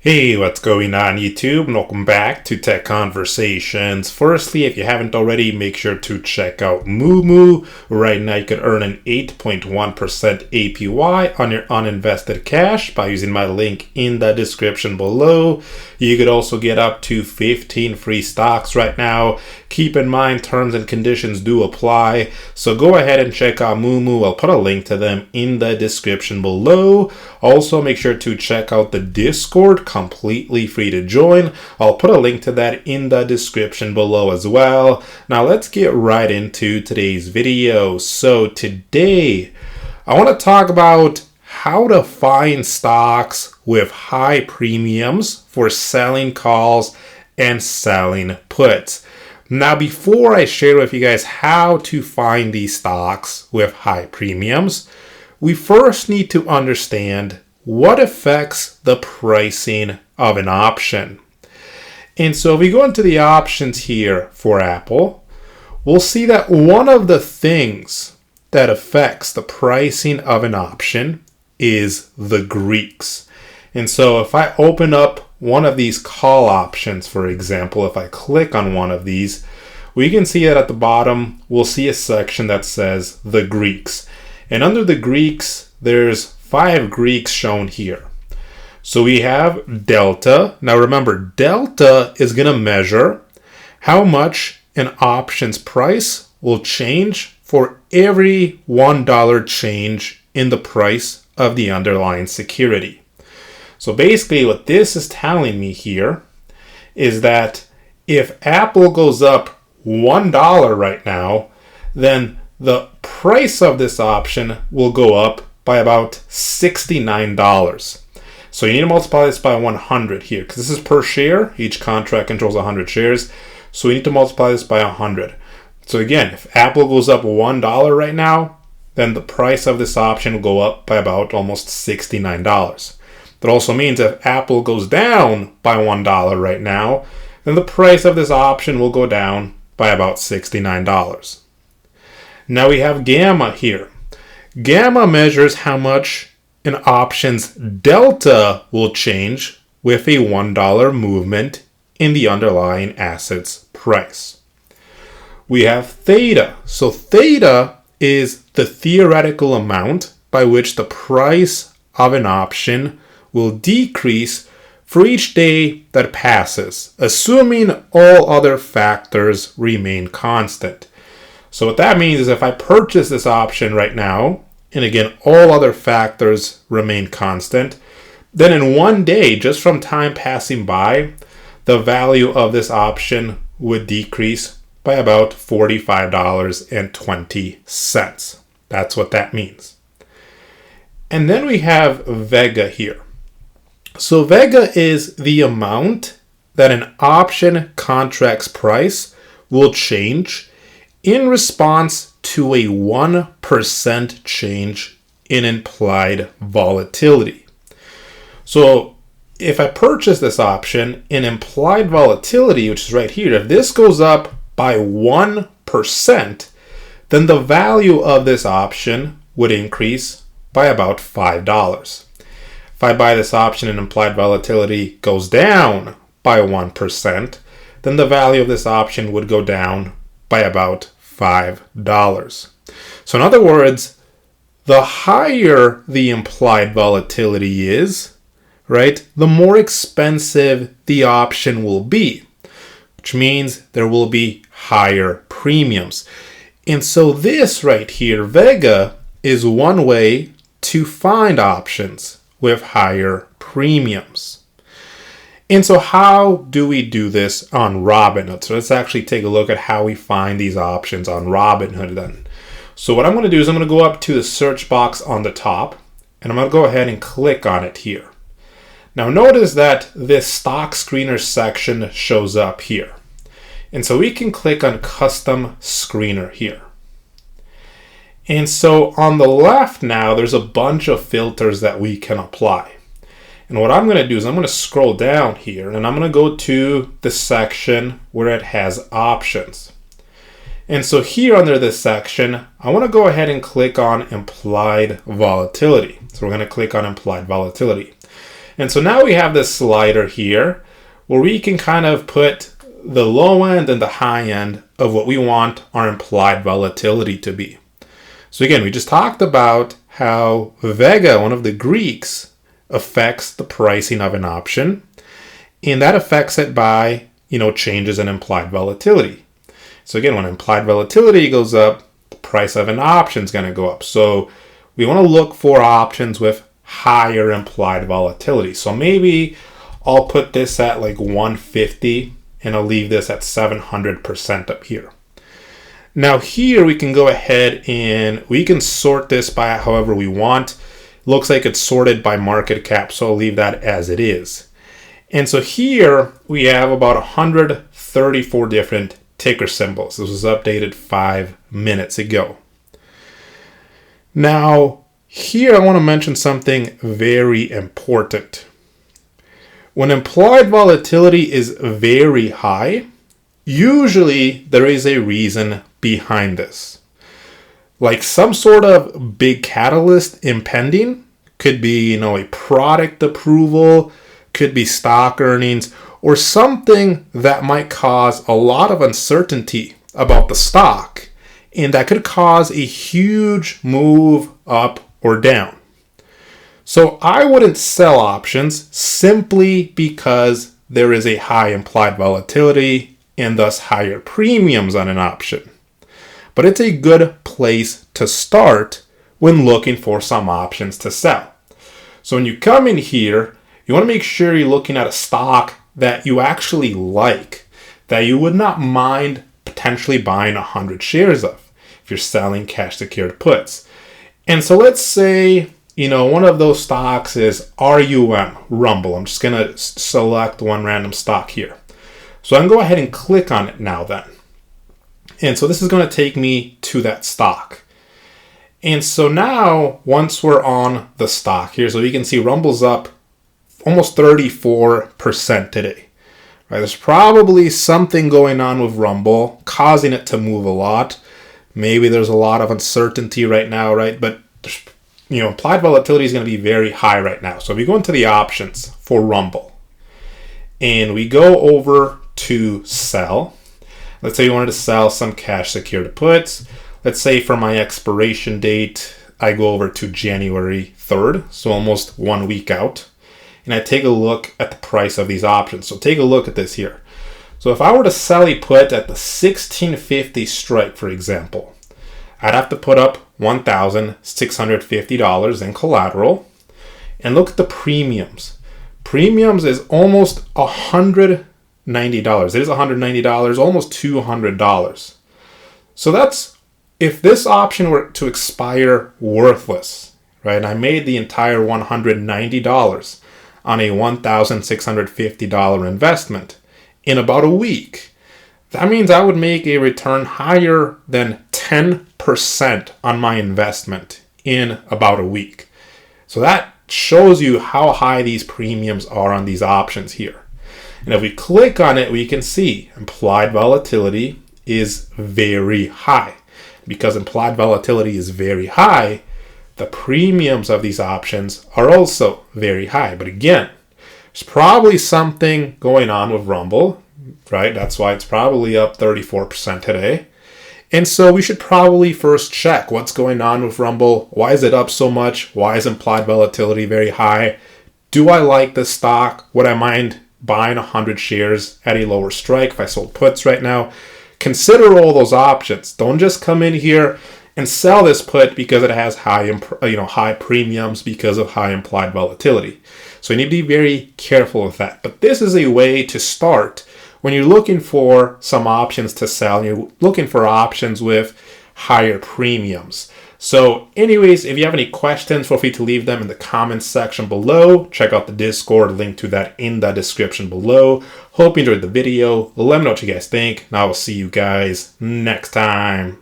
Hey, what's going on YouTube? And welcome back to Tech Conversations. Firstly, if you haven't already, make sure to check out Moomoo. Right now you can earn an 8.1% APY on your uninvested cash by using my link in the description below. You could also get up to 15 free stocks right now. Keep in mind, terms and conditions do apply. So go ahead and check out Moomoo. I'll put a link to them in the description below. Also, make sure to check out the Discord, completely free to join. I'll put a link to that in the description below as well. Now let's get right into today's video. So today, I want to talk about how to find stocks with high premiums for selling calls and selling puts. Now, before I share with you guys how to find these stocks with high premiums, we first need to understand what affects the pricing of an option. And so if we go into the options here for Apple, we'll see that one of the things that affects the pricing of an option is the Greeks. And so if I open up one of these call options, for example, if I click on one of these, we can see that at the bottom, we'll see a section that says the Greeks. And under the Greeks, there's 5 Greeks shown here. So we have delta. Now remember, delta is going to measure how much an option's price will change for every $1 change in the price of the underlying security. So basically what this is telling me here is that if Apple goes up $1 right now, then the price of this option will go up by about $69. So you need to multiply this by 100 here, because this is per share. Each contract controls 100 shares. So we need to multiply this by 100. So again, if Apple goes up $1 right now, then the price of this option will go up by about almost $69. That also means if Apple goes down by $1 right now, then the price of this option will go down by about $69. Now we have gamma here. Gamma measures how much an option's delta will change with a $1 movement in the underlying asset's price. We have theta. So theta is the theoretical amount by which the price of an option will decrease for each day that passes, assuming all other factors remain constant. So what that means is if I purchase this option right now, and again, all other factors remain constant, then in one day, just from time passing by, the value of this option would decrease by about $45.20. That's what that means. And then we have Vega here. So Vega is the amount that an option contract's price will change in response to a 1% change in implied volatility. So if I purchase this option in implied volatility, which is right here, if this goes up by 1%, then the value of this option would increase by about $5. If I buy this option and implied volatility goes down by 1%, then the value of this option would go down by about $5. So in other words, the higher the implied volatility is, right, the more expensive the option will be, which means there will be higher premiums. And so this right here, Vega, is one way to find options with higher premiums. And so how do we do this on Robinhood? So let's actually take a look at how we find these options on Robinhood then. So what I'm going to do is I'm going to go up to the search box on the top, and I'm going to go ahead and click on it here. Now notice that this stock screener section shows up here. And so we can click on custom screener here. And so on the left now, there's a bunch of filters that we can apply. And what I'm going to do is I'm going to scroll down here and I'm going to go to the section where it has options. And so here under this section, I want to go ahead and click on implied volatility. So we're going to click on implied volatility. And so now we have this slider here where we can kind of put the low end and the high end of what we want our implied volatility to be. So again, we just talked about how Vega, one of the Greeks, affects the pricing of an option, and that affects it by, changes in implied volatility. So again, when implied volatility goes up, the price of an option is going to go up. So we want to look for options with higher implied volatility. So maybe I'll put this at like 150 and I'll leave this at 700% up here. Now here we can go ahead and we can sort this by however we want. Looks like it's sorted by market cap, so I'll leave that as it is. And so here we have about 134 different ticker symbols. This was updated 5 minutes ago. Now here I want to mention something very important. When implied volatility is very high, usually there is a reason behind this. Like some sort of big catalyst impending. Could be, a product approval, could be stock earnings, or something that might cause a lot of uncertainty about the stock, and that could cause a huge move up or down. So I wouldn't sell options simply because there is a high implied volatility and thus higher premiums on an option. But it's a good place to start when looking for some options to sell. So when you come in here, you want to make sure you're looking at a stock that you actually like, that you would not mind potentially buying 100 shares of if you're selling cash secured puts. And so let's say, one of those stocks is RUM, Rumble. I'm just going to select one random stock here. So I can go ahead and click on it now then. And so this is going to take me to that stock. And so now, once we're on the stock here, so you can see Rumble's up almost 34% today. Right? There's probably something going on with Rumble causing it to move a lot. Maybe there's a lot of uncertainty right now, right? But implied volatility is going to be very high right now. So if we go into the options for Rumble and we go over to sell, let's say you wanted to sell some cash secured puts. Let's say for my expiration date, I go over to January 3rd, so almost 1 week out, and I take a look at the price of these options. So take a look at this here. So if I were to sell a put at the 1650 strike, for example, I'd have to put up $1,650 in collateral, and look at the premiums. Premiums is almost $190. It is $190, almost $200. So that's, if this option were to expire worthless, right, and I made the entire $190 on a $1,650 investment in about a week, that means I would make a return higher than 10% on my investment in about a week. So that shows you how high these premiums are on these options here. And if we click on it, we can see implied volatility is very high. Because implied volatility is very high, the premiums of these options are also very high. But again, there's probably something going on with Rumble, right? That's why it's probably up 34% today. And so we should probably first check what's going on with Rumble. Why is it up so much? Why is implied volatility very high? Do I like this stock? Would I mind buying 100 shares at a lower strike if I sold puts right now? Consider all those options. Don't just come in here and sell this put because it has high premiums because of high implied volatility. So you need to be very careful with that. But this is a way to start when you're looking for some options to sell. You're looking for options with higher premiums. So anyways, if you have any questions, feel free to leave them in the comments section below. Check out the Discord, link to that in the description below. Hope you enjoyed the video. Let me know what you guys think, and I will see you guys next time.